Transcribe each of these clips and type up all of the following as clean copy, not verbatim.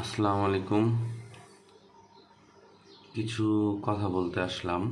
আসসালামু আলাইকুম। কিছু কথা বলতে আসলাম।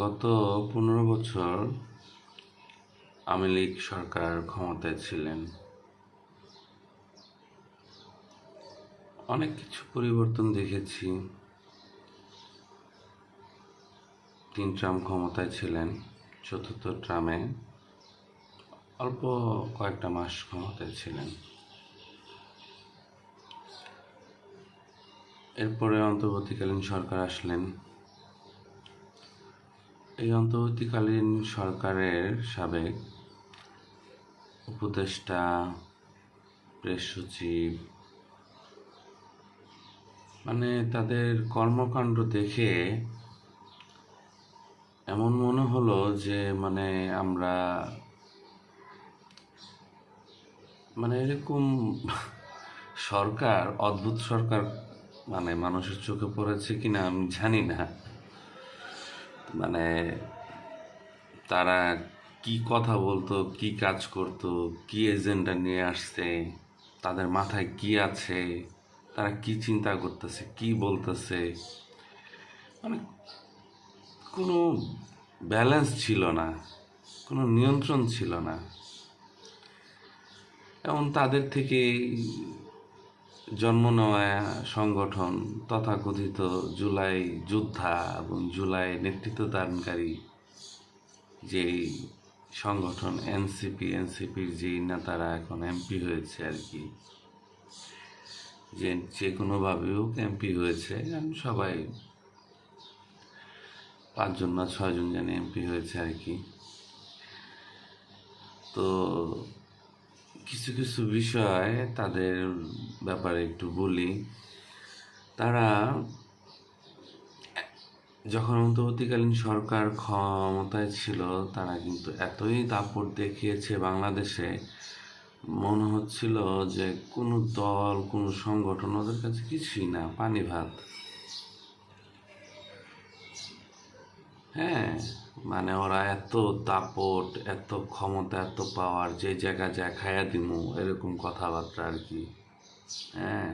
গত 15 বছর আওয়ামী লীগ সরকার ক্ষমতায় ছিলেন। অনেক কিছু পরিবর্তন দেখেছি। 3 ট্রাম ক্ষমতায় ছিলেন, চতুর্থ ট্রামে অল্প কয়েকটা মাস ক্ষমতায় ছিলেন। এরপরে অন্তর্বর্তীকালীন সরকার আসলেন। এই অন্তর্বর্তীকালীন সরকারের সাবেক উপদেষ্টা, প্রেস সচিব, মানে তাদের কর্মকাণ্ড দেখে এমন মনে হলো যে আমরা এরকম সরকার, অদ্ভুত সরকার মানুষের চোখে পড়েছে কিনা আমি জানি না। মানে তারা কি কথা বলতো, কি কাজ করতো, কি এজেন্ডা নিয়ে আসছে, তাদের মাথায় কি আছে, তারা কি চিন্তা করতেছে, কি বলতেছে, মানে কোনো ব্যালেন্স ছিল না, কোনো নিয়ন্ত্রণ ছিল না। এবং তাদের থেকে জন্ম নেওয়া সংগঠন তথাকথিত জুলাই যোদ্ধা এবং জুলাই নেতৃত্বদানকারী যেই সংগঠন এনসিপির যেই নেতারা এখন এমপি হয়েছে আর কি, যে কোনোভাবে হোক এমপি হয়েছে, সবাই 5 জন না 6 জন জানি এমপি হয়েছে আর কি। তো কিছু কিছু বিষয় তাদের ব্যাপারে একটু বলি। তারা যখন অন্তর্বর্তীকালীন সরকার ক্ষমতায় ছিল, তারা কিন্তু এতই দাপট দেখিয়েছে বাংলাদেশে, মনে হচ্ছিল যে কোনো দল, কোনো সংগঠন ওদের কাছে কিছুই না, পানি ভাত। হ্যাঁ, ওরা এত দাপট, এত ক্ষমতা, এত পাওয়ার, যে জায়গা যা খায়া দিমু, এরকম কথাবার্তা আর কি। হ্যাঁ,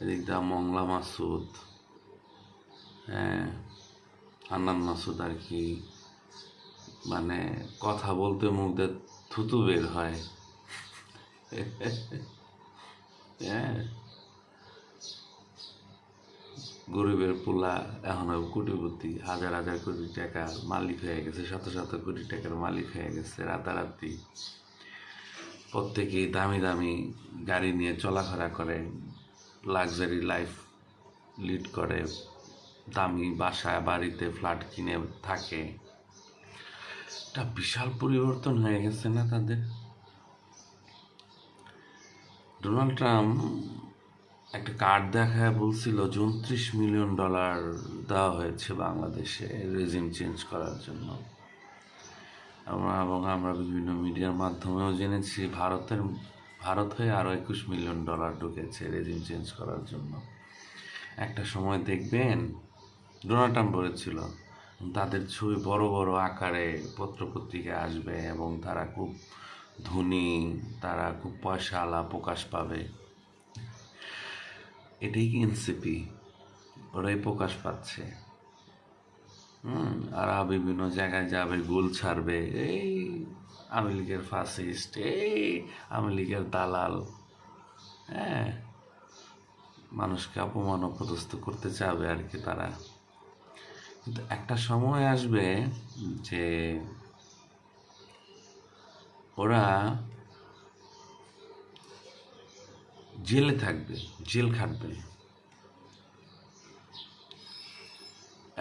এদিক দা মংলা মাসুদ, হ্যাঁ, হান্নান মাসুদ আর কি, কথা বলতে মুখ দিয়ে থুতু বের হয়। হ্যাঁ, গরিবের পোলা এখন কোটিপতি, হাজার হাজার কোটি টাকার মালিক হয়ে গেছে, শত শত কোটি টাকার মালিক হয়ে গেছে রাতারাতি। প্রত্যেকেই দামি দামি গাড়ি নিয়ে চলাফেরা করে, লাক্সারি লাইফ লিড করে, দামি বাসায় বাড়িতে ফ্ল্যাট কিনে থাকে। একটা বিশাল পরিবর্তন হয়ে গেছে না তাদের। ডোনাল্ড ট্রাম্প একটা কার্ড দেখায় বলছিল যে $29 মিলিয়ন দেওয়া হয়েছে বাংলাদেশে রেজিম চেঞ্জ করার জন্য। এবং আমরা বিভিন্ন মিডিয়ার মাধ্যমেও জেনেছি ভারত হয়ে আরও $21 মিলিয়ন ঢুকেছে রেজিম চেঞ্জ করার জন্য। একটা সময় দেখবেন, ডোনাল্ড ট্রাম্প বলেছিল, তাদের ছবি বড় বড় আকারে পত্রপত্রিকায় আসবে এবং তারা খুব ধনী, তারা খুব পয়সাওয়ালা প্রকাশ পাবে। এটাই কি এনসিপি? ওরাই প্রকাশ পাচ্ছে। আর বিভিন্ন জায়গায় যাবে, গোল ছাড়বে, এই আওয়ামী লীগের ফাসিস্ট, এই আওয়ামী লীগের দালাল। হ্যাঁ, মানুষকে অপমান অপদস্থ করতে চাবে আর কি তারা। কিন্তু একটা সময় আসবে যে ওরা জেলে থাকবে, জেল খাটবে,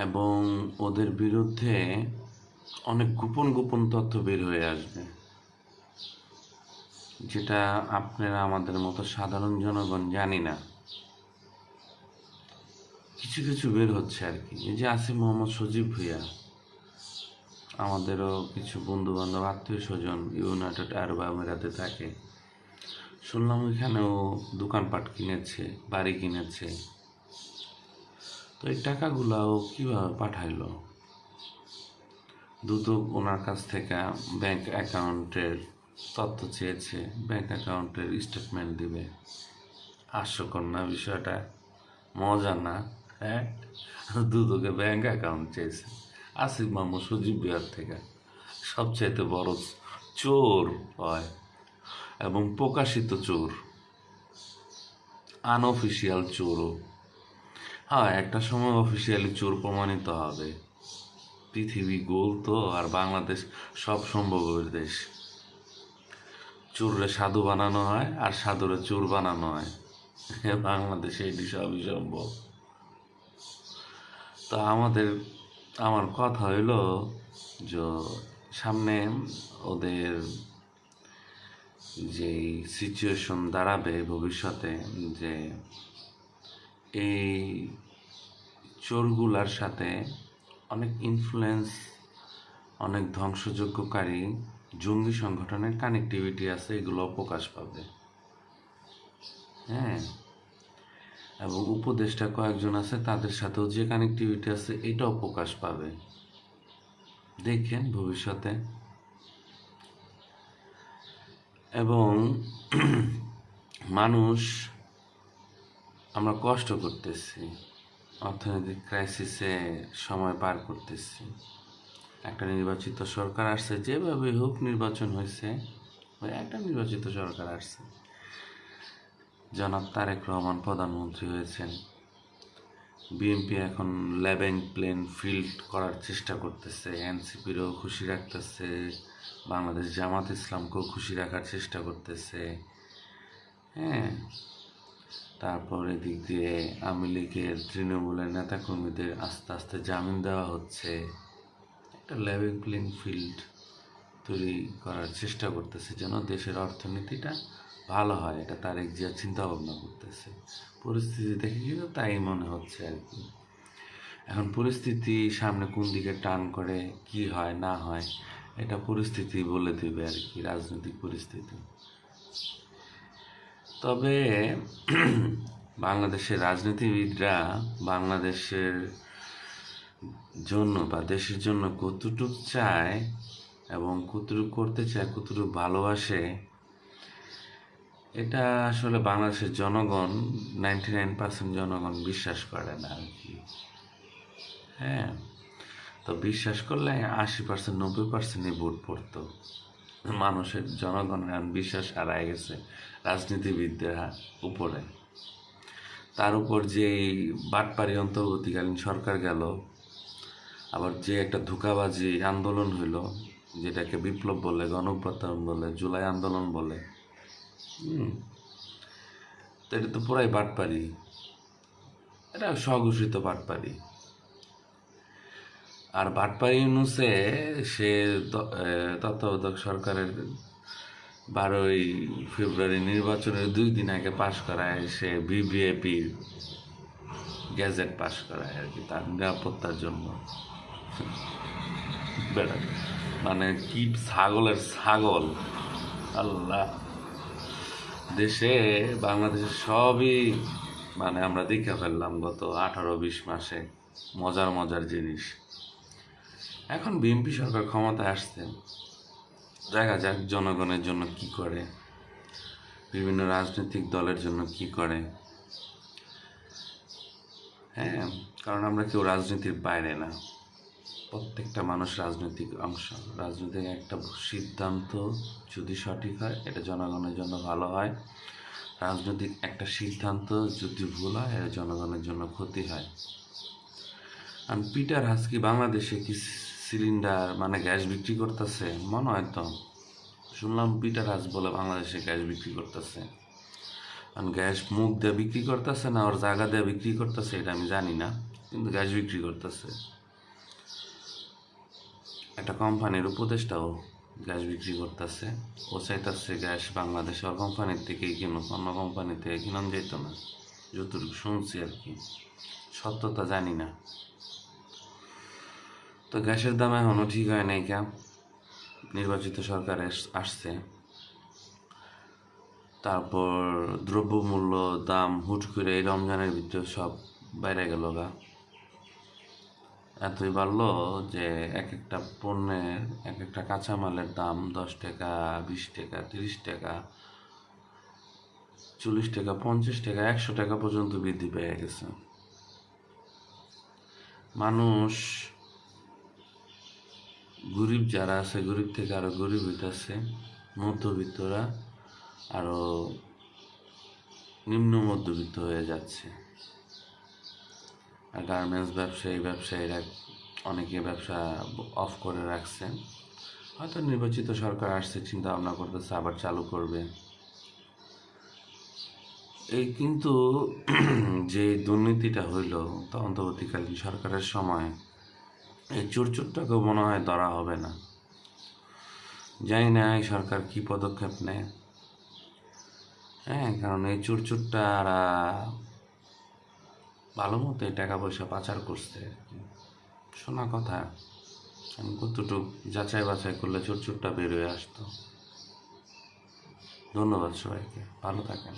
এবং ওদের বিরুদ্ধে অনেক গোপন গোপন তথ্য বের হয়ে আসবে, যেটা আপনারা আমাদের মতো সাধারণ জনগণ জানি না। কিছু কিছু বের হচ্ছে আর কি। এই যে আসিফ মোহাম্মদ সজীব ভুঁইয়া, আমাদেরও কিছু বন্ধু বান্ধব, আত্মীয় স্বজন ইউনাইটেড আরব আমিরাতে থাকে, শুনলাম ওইখানেও দোকানপাট কিনেছে, বাড়ি কিনেছে। তো এই টাকাগুলাও কিভাবে পাঠাইলো? দ্রুত ওনার কাছ থেকে ব্যাংক অ্যাকাউন্টের তথ্য চেয়েছে, ব্যাংক অ্যাকাউন্টের স্টেটমেন্ট দিবে। হাস্যকর না বিষয়টা? মজা না? হ্যাঁ, দুদকে ব্যাংক অ্যাকাউন্ট চেয়েছে আসিফ মাহমুদ সজীব বিহার থেকে। সবচাইতে বড় চোর হয়, এবং প্রকাশিত চোর, আনঅফিসিয়াল চোরও। হ্যাঁ, একটা সময় অফিসিয়ালি চোর প্রমাণিত হবে। পৃথিবী গোল তো, আর বাংলাদেশ সব সম্ভবের দেশ। চোররে সাধু বানানো হয় আর সাধুরে চোর বানানো হয়। বাংলাদেশে এটি সবই সম্ভব। তো আমার কথা হইল যে সামনে ওদের যে সিচুয়েশন দাঁড়াবে ভবিষ্যতে, যে এই চোরগুলার সাথে অনেক ইনফ্লুয়েন্স, অনেক ধ্বংসযজ্ঞকারী জঙ্গি সংগঠনের কানেক্টিভিটি আছে, এগুলো প্রকাশ পাবে। হ্যাঁ, এবং উপদেষ্টা কয়েকজন আছে, তাদের সাথেও যে কানেক্টিভিটি আছে এটাও প্রকাশ পাবে। দেখেন ভবিষ্যতে। এবং মানুষ, আমরা কষ্ট করতেছি, অর্থনৈতিক ক্রাইসিসে সময় পার করতেছি। একটা নির্বাচিত সরকার আসছে, যেভাবে হোক নির্বাচন হয়েছে, ওই একটা নির্বাচিত সরকার আসছে, জনাব তারেক রহমান প্রধানমন্ত্রী হয়েছেন। বিএনপি এখন লেভেল প্লেন ফিল্ড করার চেষ্টা করতেছে, এনসিপিরও খুশি রাখতেছে, বাংলাদেশ জামাত ইসলামকেও খুশি রাখার চেষ্টা করতেছে। হ্যাঁ, তারপর এদিক দিয়ে আওয়ামী লীগের, তৃণমূলের নেতাকর্মীদের আস্তে আস্তে জামিন দেওয়া হচ্ছে। একটা লেভেল প্লেইং ফিল্ড তৈরি করার চেষ্টা করতেছে, যেন দেশের অর্থনীতিটা ভালো হয়। এটা তারেক জিয়া চিন্তা ভাবনা করতেছে। পরিস্থিতি দেখে কিন্তু তাই মনে হচ্ছে আর কি। এখন পরিস্থিতি সামনে কোন দিকে টার্ন করে, কি হয় না হয়, এটা পরিস্থিতি বলে দেবে আর কি, রাজনৈতিক পরিস্থিতি। তবে বাংলাদেশের রাজনীতিবিদরা বাংলাদেশের জন্য বা দেশের জন্য কতটুক চায় এবং কতটুকু করতে চায়, কতটুকু ভালোবাসে, এটা আসলে বাংলাদেশের জনগণ, 99% জনগণ বিশ্বাস করে না আর কি। হ্যাঁ, তো বিশ্বাস করলে 80%, 90%ই ভোট পড়তো। মানুষের, জনগণের বিশ্বাস হারায় গেছে রাজনীতিবিদদের উপরে। তার উপর যে বাটপাড়ি অন্তর্বর্তীকালীন সরকার গেল, আবার যে একটা ধোঁকাবাজি আন্দোলন হইল, যেটাকে বিপ্লব বলে, গণঅভ্যুত্থান বলে, জুলাই আন্দোলন বলে, তো এটা তো পুরাই বাটপাড়ি, এটা স্বঘোষিত বাটপাড়ি। আর বাটপাড়ি ইউনূসে সে তত্ত্বাবধায়ক সরকারের 12ই ফেব্রুয়ারি নির্বাচনের 2 দিন আগে পাশ করায়, সে বিবিএপির গ্যাজেট পাশ করায় আর কি, তার নিরাপত্তার জন্য। মানে কি ছাগলের ছাগল! আল্লাহ, দেশে, বাংলাদেশে সবই মানে আমরা দেখে ফেললাম গত 18-20 মাসে, মজার মজার জিনিস। এখন বিএনপি সরকার ক্ষমতায় আসছে, দেখা যাক জনগণের জন্য কি করে, বিভিন্ন রাজনৈতিক দলের জন্য কি করে। হ্যাঁ, কারণ আমরা কেউ রাজনীতির বাইরে না, প্রত্যেকটা মানুষ রাজনৈতিক অংশ। রাজনৈতিক একটা সিদ্ধান্ত যদি সঠিক হয়, এটা জনগণের জন্য ভালো হয়। রাজনৈতিক একটা সিদ্ধান্ত যদি ভুল হয়, এটা জনগণের জন্য ক্ষতি হয়। আর পিটার হাস্কি বাংলাদেশে কি সিলিন্ডার মানে গ্যাস বিক্রি করতেছে মনে হয়? তো শুনলাম পিটার হাস বলে বাংলাদেশে গ্যাস বিক্রি করতেছে। কারণ গ্যাস মুখ দিয়ে বিক্রি করতেছে না ওর জায়গা দিয়ে বিক্রি করতেছে, এটা আমি জানি না, কিন্তু গ্যাস বিক্রি করতেছে। একটা কোম্পানির উপদেষ্টাও গ্যাস বিক্রি করতেছে। ও চাইতেছে গ্যাস বাংলাদেশ ওর কোম্পানির থেকেই কিনুক, অন্য কোম্পানি থেকে কিনুন যেত না, যতটুকু শুনছি আর কি, সত্যতা জানি না। তো গ্যাসের দাম এখনও ঠিক হয় নাই কেন? নির্বাচিত সরকার আসছে, তারপর দ্রব্যমূল্য দাম হুট করে এই রমজানের ভিতরে সব বাইরে গেল গা। এতই বাড়লো যে এক একটা পণ্যের এক একটা কাঁচামালের দাম 10 টাকা, 20 টাকা, 30 টাকা, 40 টাকা, 50 টাকা, 100 টাকা পর্যন্ত বৃদ্ধি পেয়ে গেছে। মানুষ গরিব যারা আছে গরিব থেকে আরো গরিব হইতেছে, মধ্যবিত্তরা আরো নিম্ন মধ্যবিত্ত হয়ে যাচ্ছে। আর গার্মেন্টস ব্যবসায়ীরা অনেকে ব্যবসা অফ করে রাখছে, হয়তো নির্বাচিত সরকার আসছে, চিন্তা ভাবনা করতেছে আবার চালু করবে। এই কিন্তু যে দুর্নীতিটা হইল তা অন্তর্বর্তীকালীন সরকারের সময় এই চোরটাকেও মনে হয় ধরা হবে না। জানি না এই সরকার কি পদক্ষেপ নেয়। হ্যাঁ, কারণ এই চোরটারা ভালো মতো টাকা পয়সা পাচার করছে। শোনা কথা, আমি কতটুকু যাচাই বাছাই করলে চোরটা বের হয়ে আসতো। ধন্যবাদ সবাইকে, ভালো থাকেন।